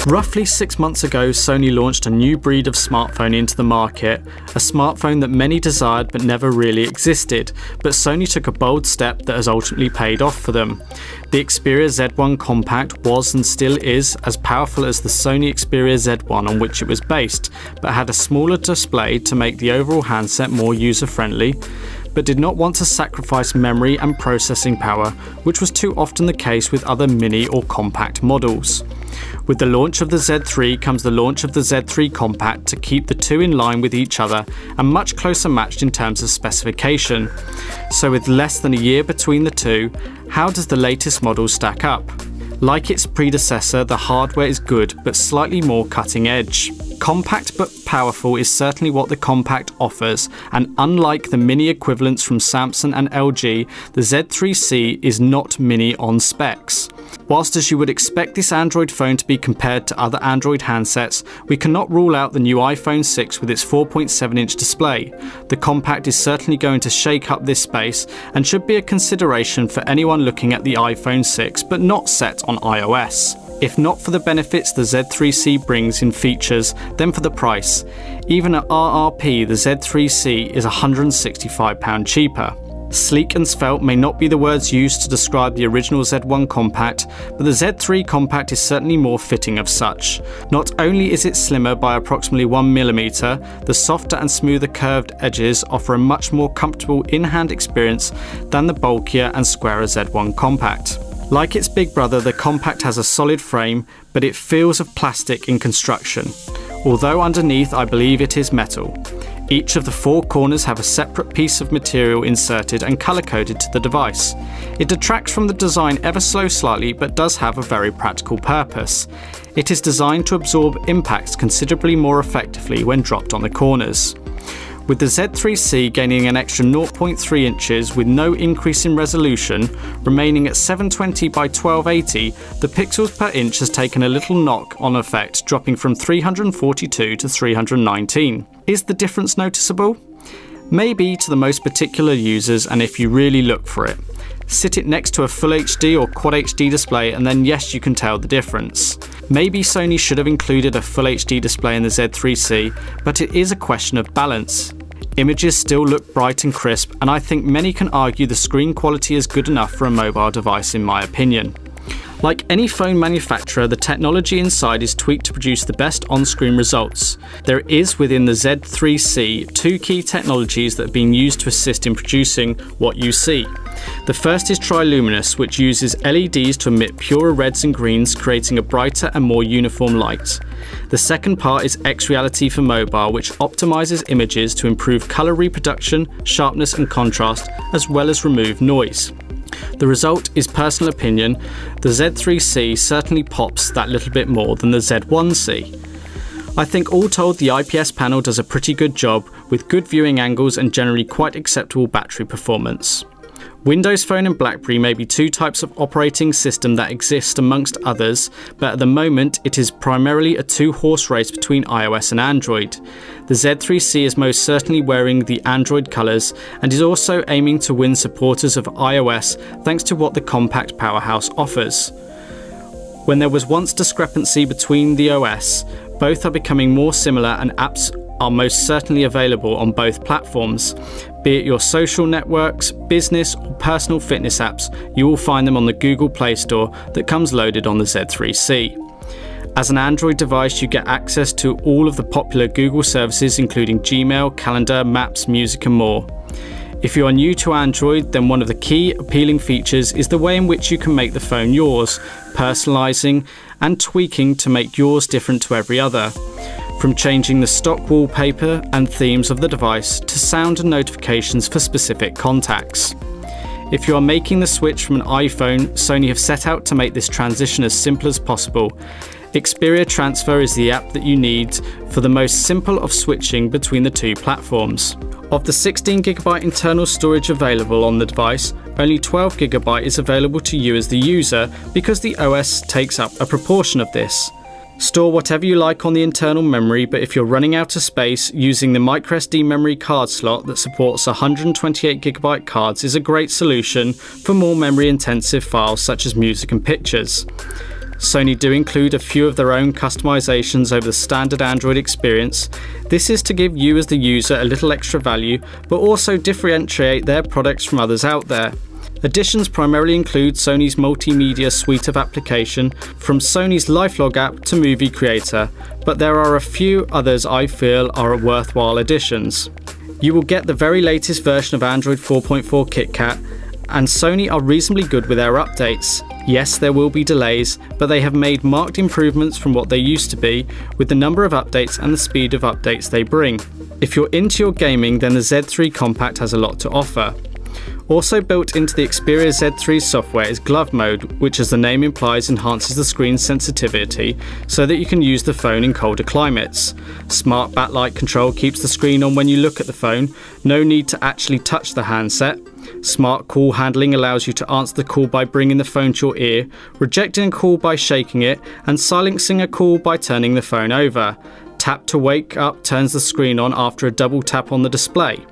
Roughly 6 months ago, Sony launched a new breed of smartphone into the market, a smartphone that many desired but never really existed, but Sony took a bold step that has ultimately paid off for them. The Xperia Z1 Compact was and still is as powerful as the Sony Xperia Z1 on which it was based, but had a smaller display to make the overall handset more user-friendly, but did not want to sacrifice memory and processing power, which was too often the case with other mini or compact models. With the launch of the Z3 comes the launch of the Z3 Compact to keep the two in line with each other and much closer matched in terms of specification. So with less than a year between the two, how does the latest model stack up? Like its predecessor, the hardware is good but slightly more cutting edge. Compact but powerful is certainly what the Compact offers, and unlike the mini equivalents from Samsung and LG, the Z3C is not mini on specs. Whilst as you would expect this Android phone to be compared to other Android handsets, we cannot rule out the new iPhone 6 with its 4.7-inch display. The Compact is certainly going to shake up this space and should be a consideration for anyone looking at the iPhone 6 but not set on iOS. If not for the benefits the Z3C brings in features, then for the price. Even at RRP, the Z3C is £165 cheaper. Sleek and svelte may not be the words used to describe the original Z1 Compact, but the Z3 Compact is certainly more fitting of such. Not only is it slimmer by approximately 1mm, the softer and smoother curved edges offer a much more comfortable in-hand experience than the bulkier and squarer Z1 Compact. Like its big brother, the Compact has a solid frame, but it feels of plastic in construction, although underneath I believe it is metal. Each of the four corners have a separate piece of material inserted and colour-coded to the device. It detracts from the design ever so slightly, but does have a very practical purpose. It is designed to absorb impacts considerably more effectively when dropped on the corners. With the Z3C gaining an extra 0.3 inches with no increase in resolution, remaining at 720 by 1280, the pixels per inch has taken a little knock-on effect, dropping from 342 to 319. Is the difference noticeable? Maybe to the most particular users and if you really look for it. Sit it next to a Full HD or Quad HD display and then yes, you can tell the difference. Maybe Sony should have included a Full HD display in the Z3C, but it is a question of balance. Images still look bright and crisp, and I think many can argue the screen quality is good enough for a mobile device in my opinion. Like any phone manufacturer, the technology inside is tweaked to produce the best on-screen results. There is within the Z3C two key technologies that have been used to assist in producing what you see. The first is Triluminous, which uses LEDs to emit purer reds and greens, creating a brighter and more uniform light. The second part is X-Reality for mobile, which optimizes images to improve color reproduction, sharpness and contrast, as well as remove noise. The result is personal opinion. The Z3C certainly pops that little bit more than the Z1C. I think all told the IPS panel does a pretty good job with good viewing angles and generally quite acceptable battery performance. Windows Phone and BlackBerry may be two types of operating system that exist amongst others, but at the moment it is primarily a two-horse race between iOS and Android. The Z3C is most certainly wearing the Android colours and is also aiming to win supporters of iOS thanks to what the compact powerhouse offers. When there was once discrepancy between the OS, both are becoming more similar and apps are most certainly available on both platforms. Be it your social networks, business or personal fitness apps, you will find them on the Google Play Store that comes loaded on the Z3C. As an Android device, you get access to all of the popular Google services including Gmail, Calendar, Maps, Music and more. If you are new to Android, then one of the key appealing features is the way in which you can make the phone yours, personalising and tweaking to make yours different to every other. From changing the stock wallpaper and themes of the device to sound and notifications for specific contacts. If you are making the switch from an iPhone, Sony have set out to make this transition as simple as possible. Xperia Transfer is the app that you need for the most simple of switching between the two platforms. Of the 16GB internal storage available on the device, only 12GB is available to you as the user because the OS takes up a proportion of this. Store whatever you like on the internal memory, but if you're running out of space, using the microSD memory card slot that supports 128GB cards is a great solution for more memory intensive files such as music and pictures. Sony do include a few of their own customizations over the standard Android experience. This is to give you as the user a little extra value, but also differentiate their products from others out there. Additions primarily include Sony's multimedia suite of application, from Sony's LifeLog app to Movie Creator, but there are a few others I feel are worthwhile additions. You will get the very latest version of Android 4.4 KitKat, and Sony are reasonably good with their updates. Yes, there will be delays, but they have made marked improvements from what they used to be, with the number of updates and the speed of updates they bring. If you're into your gaming, then the Z3 Compact has a lot to offer. Also built into the Xperia Z3 software is Glove Mode, which, as the name implies, enhances the screen's sensitivity so that you can use the phone in colder climates. Smart backlight control keeps the screen on when you look at the phone, no need to actually touch the handset. Smart call handling allows you to answer the call by bringing the phone to your ear, rejecting a call by shaking it, and silencing a call by turning the phone over. Tap to wake up turns the screen on after a double tap on the display.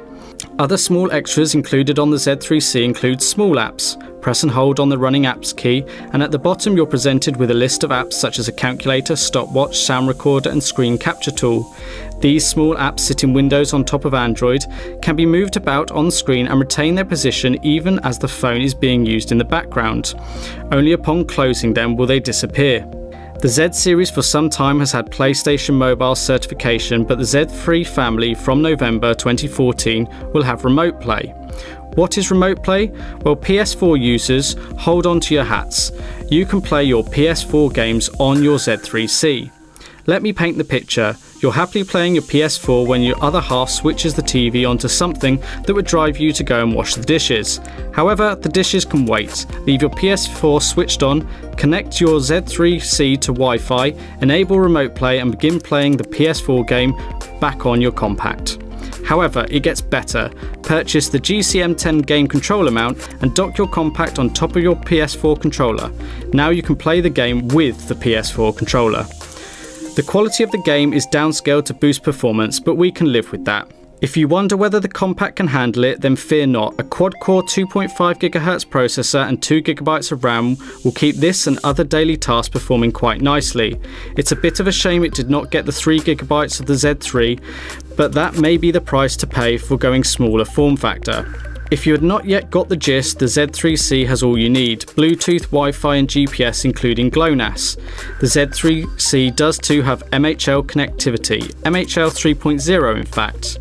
Other small extras included on the Z3C include small apps. Press and hold on the running apps key, and at the bottom you're presented with a list of apps such as a calculator, stopwatch, sound recorder and screen capture tool. These small apps sit in windows on top of Android, can be moved about on screen and retain their position even as the phone is being used in the background. Only upon closing them will they disappear. The Z series for some time has had PlayStation Mobile certification, but the Z3 family from November 2014 will have Remote Play. What is Remote Play? Well, PS4 users, hold on to your hats. You can play your PS4 games on your Z3C. Let me paint the picture. You're happily playing your PS4 when your other half switches the TV onto something that would drive you to go and wash the dishes. However, the dishes can wait. Leave your PS4 switched on, connect your Z3C to Wi-Fi, enable Remote Play and begin playing the PS4 game back on your Compact. However, it gets better. Purchase the GCM10 game controller mount and dock your Compact on top of your PS4 controller. Now you can play the game with the PS4 controller. The quality of the game is downscaled to boost performance, but we can live with that. If you wonder whether the Compact can handle it, then fear not. A quad-core 2.5 GHz processor and 2 GB of RAM will keep this and other daily tasks performing quite nicely. It's a bit of a shame it did not get the 3 GB of the Z3, but that may be the price to pay for going smaller form factor. If you had not yet got the gist, the Z3C has all you need: Bluetooth, Wi-Fi and GPS including GLONASS. The Z3C does too have MHL connectivity, MHL 3.0 in fact.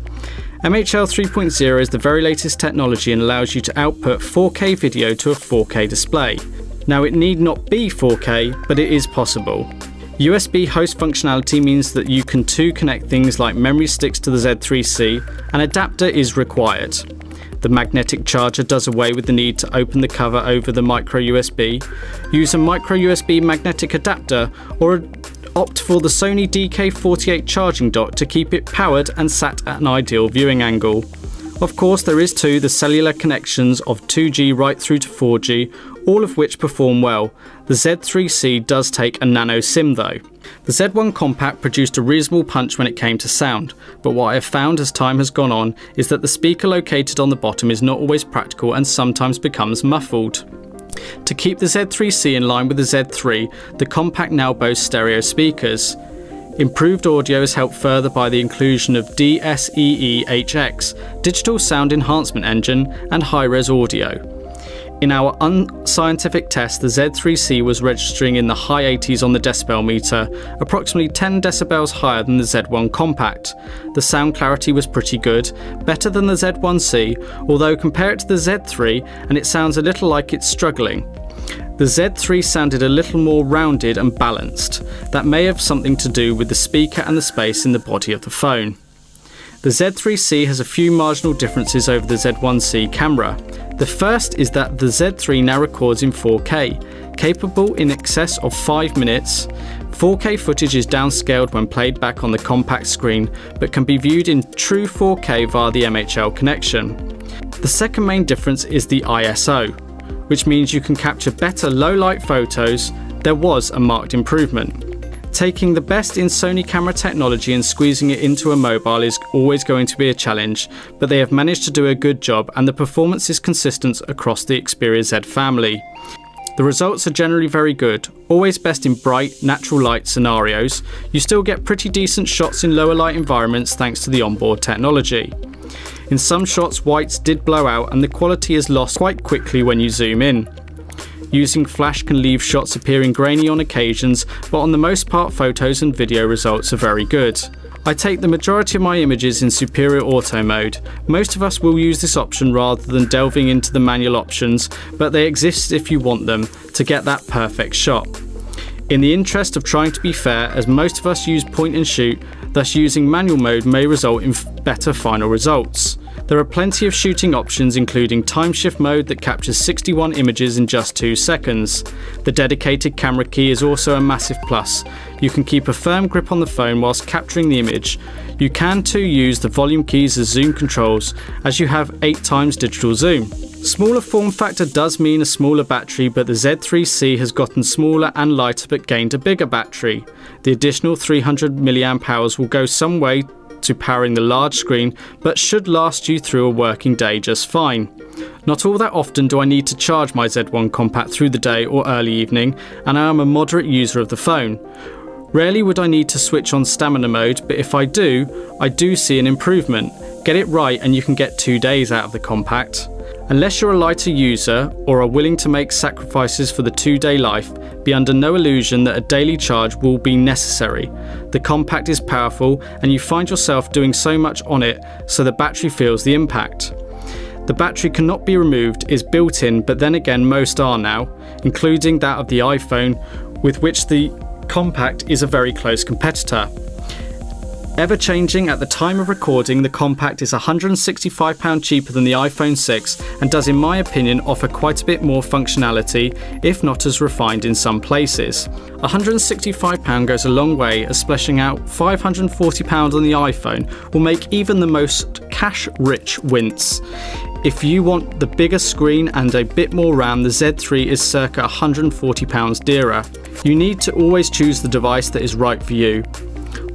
MHL 3.0 is the very latest technology and allows you to output 4K video to a 4K display. Now it need not be 4K, but it is possible. USB host functionality means that you can too connect things like memory sticks to the Z3C. An adapter is required. The magnetic charger does away with the need to open the cover over the micro USB. Use a micro USB magnetic adapter or opt for the Sony DK48 charging dock to keep it powered and sat at an ideal viewing angle. Of course, there is too the cellular connections of 2G right through to 4G, all of which perform well. The Z3C does take a nano SIM though. The Z1 Compact produced a reasonable punch when it came to sound, but what I have found as time has gone on is that the speaker located on the bottom is not always practical and sometimes becomes muffled. To keep the Z3C in line with the Z3, the Compact now boasts stereo speakers. Improved audio is helped further by the inclusion of DSEE-HX, Digital Sound Enhancement Engine, and high-res audio. In our unscientific test, the Z3C was registering in the high 80s on the decibel meter, approximately 10 decibels higher than the Z1 Compact. The sound clarity was pretty good, better than the Z1C, although compare it to the Z3 and it sounds a little like it's struggling. The Z3 sounded a little more rounded and balanced. That may have something to do with the speaker and the space in the body of the phone. The Z3C has a few marginal differences over the Z1C camera. The first is that the Z3 now records in 4K, capable in excess of 5 minutes. 4K footage is downscaled when played back on the Compact screen, but can be viewed in true 4K via the MHL connection. The second main difference is the ISO, which means you can capture better low-light photos. There was a marked improvement. Taking the best in Sony camera technology and squeezing it into a mobile is always going to be a challenge, but they have managed to do a good job and the performance is consistent across the Xperia Z family. The results are generally very good, always best in bright, natural light scenarios. You still get pretty decent shots in lower light environments thanks to the onboard technology. In some shots, whites did blow out and the quality is lost quite quickly when you zoom in. Using flash can leave shots appearing grainy on occasions, but on the most part photos and video results are very good. I take the majority of my images in superior auto mode. Most of us will use this option rather than delving into the manual options, but they exist if you want them to get that perfect shot. In the interest of trying to be fair, as most of us use point and shoot, thus using manual mode may result in better final results. There are plenty of shooting options, including time shift mode that captures 61 images in just 2 seconds. The dedicated camera key is also a massive plus. You can keep a firm grip on the phone whilst capturing the image. You can too use the volume keys as zoom controls, as you have 8x digital zoom. Smaller form factor does mean a smaller battery, but the Z3C has gotten smaller and lighter but gained a bigger battery. The additional 300 mAh will go some way to powering the large screen, but should last you through a working day just fine. Not all that often do I need to charge my Z1 Compact through the day or early evening, and I am a moderate user of the phone. Rarely would I need to switch on stamina mode, but if I do see an improvement. Get it right and you can get 2 days out of the Compact. Unless you're a lighter user or are willing to make sacrifices for the 2-day life, be under no illusion that a daily charge will be necessary. The Compact is powerful and you find yourself doing so much on it so the battery feels the impact. The battery cannot be removed, is built in, but then again most are now, including that of the iPhone, with which the Compact is a very close competitor. Ever changing, at the time of recording, the Compact is £165 cheaper than the iPhone 6 and does, in my opinion, offer quite a bit more functionality, if not as refined in some places. £165 goes a long way, as splashing out £540 on the iPhone will make even the most cash-rich wince. If you want the bigger screen and a bit more RAM, the Z3 is circa £140 dearer. You need to always choose the device that is right for you.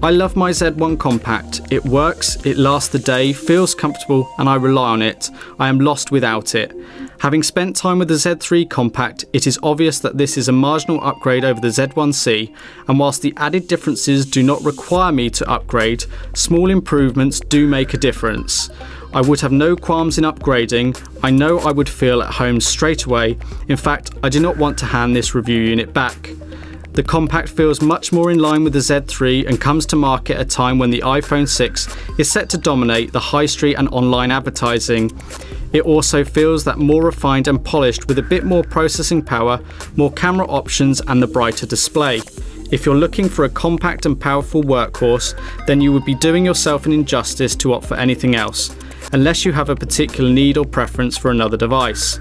I love my Z1 Compact. It works, it lasts the day, feels comfortable, and I rely on it. I am lost without it. Having spent time with the Z3 Compact, it is obvious that this is a marginal upgrade over the Z1C, and whilst the added differences do not require me to upgrade, small improvements do make a difference. I would have no qualms in upgrading. I know I would feel at home straight away. In fact, I do not want to hand this review unit back. The Compact feels much more in line with the Z3 and comes to market at a time when the iPhone 6 is set to dominate the high street and online advertising. It also feels that more refined and polished with a bit more processing power, more camera options and the brighter display. If you're looking for a compact and powerful workhorse, then you would be doing yourself an injustice to opt for anything else, unless you have a particular need or preference for another device.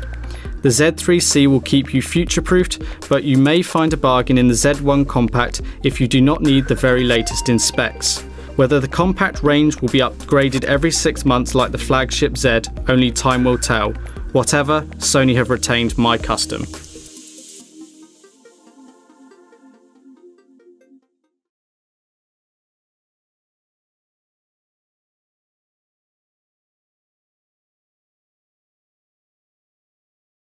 The Z3C will keep you future-proofed, but you may find a bargain in the Z1 Compact if you do not need the very latest in specs. Whether the Compact range will be upgraded every 6 months like the flagship Z, only time will tell. Whatever, Sony have retained my custom.